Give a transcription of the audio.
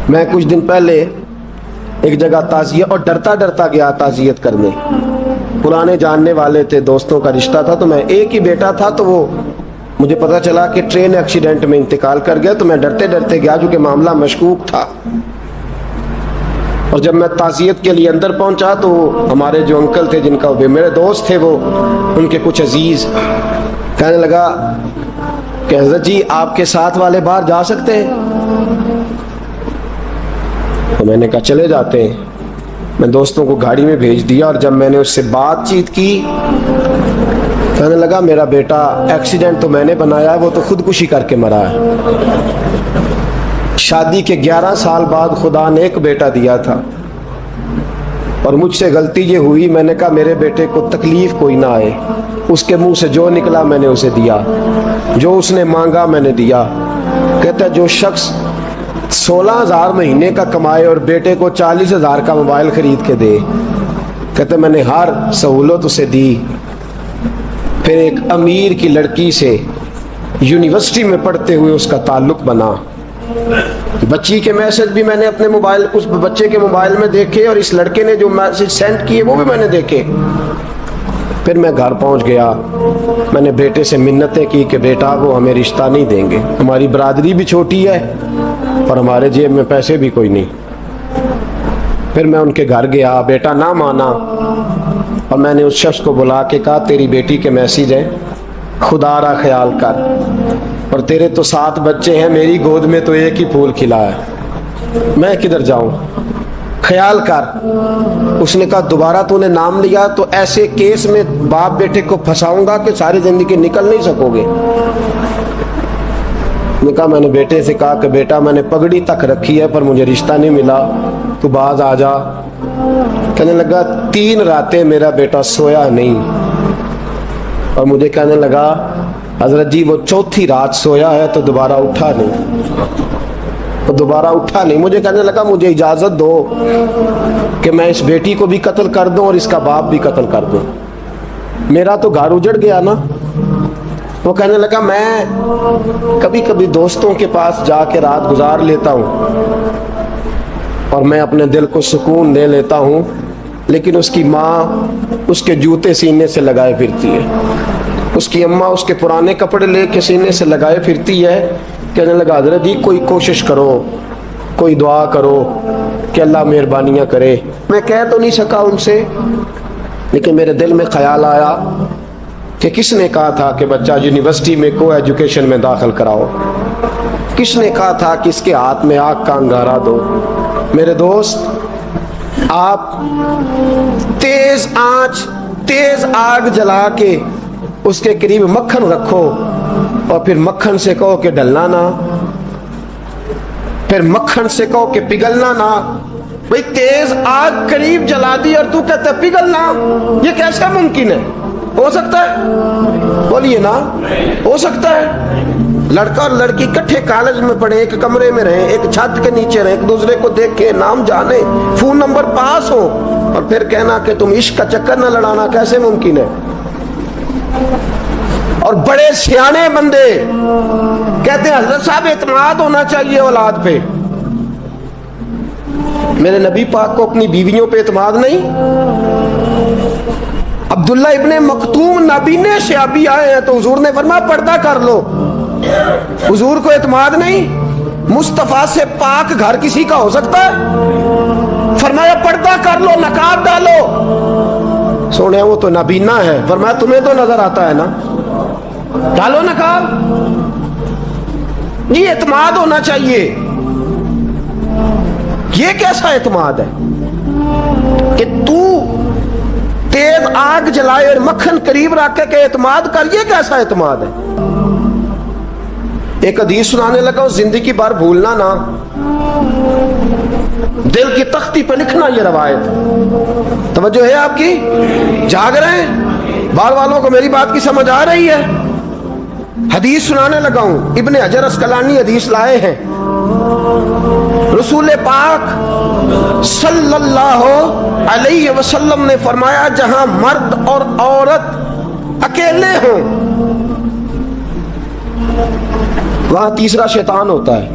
میں کچھ دن پہلے ایک جگہ تعزیت، اور ڈرتا ڈرتا گیا تعزیت کرنے. پرانے جاننے والے تھے، دوستوں کا رشتہ تھا. تو میں ایک ہی بیٹا تھا، تو وہ مجھے پتا چلا کہ ٹرین ایکسیڈنٹ میں انتقال کر گیا. تو میں ڈرتے ڈرتے گیا کیونکہ معاملہ مشکوک تھا. اور جب میں تعزیت کے لیے اندر پہنچا تو ہمارے جو انکل تھے، جن کا میرے دوست تھے، وہ ان کے کچھ عزیز کہنے لگا کہ حضرت جی آپ کے ساتھ والے باہر جا سکتے ہیں؟ تو میں نے کہا چلے جاتے ہیں. میں دوستوں کو گاڑی میں بھیج دیا، اور جب میں نے اس سے بات چیت کی، کہنے لگا میرا بیٹا ایکسیڈنٹ تو میں نے بنایا ہے، وہ تو خودکشی کر کے مرا ہے. شادی کے 11 سال بعد خدا نے ایک بیٹا دیا تھا، اور مجھ سے غلطی یہ ہوئی، میں نے کہا میرے بیٹے کو تکلیف کوئی نہ آئے. اس کے منہ سے جو نکلا میں نے اسے دیا، جو اس نے مانگا میں نے دیا. کہتا ہے جو شخص 16,000 مہینے کا کمائے اور بیٹے کو 40,000 کا موبائل خرید کے دے، کہتا ہے میں نے ہر سہولت اسے دی. پھر ایک امیر کی لڑکی سے یونیورسٹی میں پڑھتے ہوئے اس کا تعلق بنا. بچی کے میسج بھی میں نے اپنے موبائل، اس بچے کے موبائل میں دیکھے، اور اس لڑکے نے جو میسج سینڈ کیے وہ بھی میں نے دیکھے. پھر میں گھر پہنچ گیا، میں نے بیٹے سے منتیں کی کہ بیٹا وہ ہمیں رشتہ نہیں دیں گے، ہماری برادری بھی چھوٹی ہے اور ہمارے جیب میں پیسے بھی کوئی نہیں. پھر میں ان کے گھر گیا، بیٹا نہ مانا، اور میں نے اس شخص کو بلا کے کہا تیری بیٹی کے میسج ہیں، خدا را خیال کر، اور تیرے تو 7 بچے ہیں، میری گود میں تو ایک ہی پھول کھلا ہے، میں کدھر جاؤں، خیال کر. اس نے کہا دوبارہ تو نے نام لیا تو ایسے کیس میں باپ بیٹے کو پھنساؤں گا کہ ساری زندگی نکل نہیں سکو گے. نے کہا میں نے بیٹے سے کہا کہ بیٹا میں نے پگڑی تک رکھی ہے پر مجھے رشتہ نہیں ملا، تو باز آ جا. کہنے لگا 3 راتیں میرا بیٹا سویا نہیں، اور مجھے کہنے لگا حضرت جی وہ 4تھی رات سویا ہے تو دوبارہ اٹھا نہیں. مجھے کہنے لگا مجھے اجازت دو کہ میں اس بیٹی کو بھی قتل کر دوں اور اس کا باپ بھی قتل کر دوں، میرا تو گھر اجڑ گیا نا. وہ کہنے لگا میں کبھی کبھی دوستوں کے پاس جا کے رات گزار لیتا ہوں اور میں اپنے دل کو سکون دے لیتا ہوں، لیکن اس کی ماں اس کے جوتے سینے سے لگائے پھرتی ہے، اس کی اماں اس کے پرانے کپڑے لے کے سینے سے لگائے پھرتی ہے. کہنے لگا حضرت جی کوئی کوشش کرو، کوئی دعا کرو کہ اللہ مہربانیاں کرے. میں کہہ تو نہیں سکا ان سے، لیکن میرے دل میں خیال آیا کہ کس نے کہا تھا کہ بچہ یونیورسٹی میں کو ایجوکیشن میں داخل کراؤ، کس نے کہا تھا کہ اس کے ہاتھ میں آگ کا انگارہ دو. میرے دوست آپ تیز آنچ، تیز آگ جلا کے اس کے قریب مکھن رکھو، اور پھر مکھن سے کہو کہ ڈلنا نہ، پھر مکھن سے کہو کہ پگھلنا نہ. بھئی تیز آگ قریب جلا دی اور تو کہتا ہے پگھلنا، یہ کیسے ممکن ہے؟ ہو سکتا ہے؟ بولیے نا، ہو سکتا ہے؟ لڑکا اور لڑکی کٹھے کالج میں پڑھیں، ایک کمرے میں رہیں، ایک چھت کے نیچے رہیں، ایک دوسرے کو دیکھیں، نام جانے، فون نمبر پاس ہو، اور پھر کہنا کہ تم عشق کا چکر نہ لڑانا، کیسے ممکن ہے؟ اور بڑے سیانے بندے کہتے ہیں حضرت صاحب اعتماد ہونا چاہیے اولاد پہ. میرے نبی پاک کو اپنی بیویوں پہ اعتماد نہیں؟ عبداللہ ابن مکتوم نابینے سے ابھی آئے ہیں تو حضور نے فرمایا پردہ کر لو. حضور کو اعتماد نہیں؟ مصطفیٰ سے پاک گھر کسی کا ہو سکتا ہے؟ فرمایا پردہ کر لو، نقاب ڈالو. سونے وہ تو نابینا ہے، فرمایا تمہیں تو نظر آتا ہے نا، ڈالو نقاب. یہ اعتماد ہونا چاہیے. یہ کیسا اعتماد ہے کہ تو تیز آگ جلائے اور مکھن قریب رکھ کے اعتماد کر؟ یہ کیسا اعتماد ہے؟ ایک حدیث سنانے لگا، زندگی بھر بھولنا نہ، دل کی تختی پہ لکھنا یہ روایت. توجہ ہے آپ کی؟ جاگ رہے ہیں؟ بار والوں کو میری بات کی سمجھ آ رہی ہے؟ حدیث سنانے لگا ہوں، ابن حجر اسقلانی حدیث لائے ہیں. رسول پاک صلی اللہ علیہ وسلم نے فرمایا جہاں مرد اور عورت اکیلے ہوں وہاں تیسرا شیطان ہوتا ہے.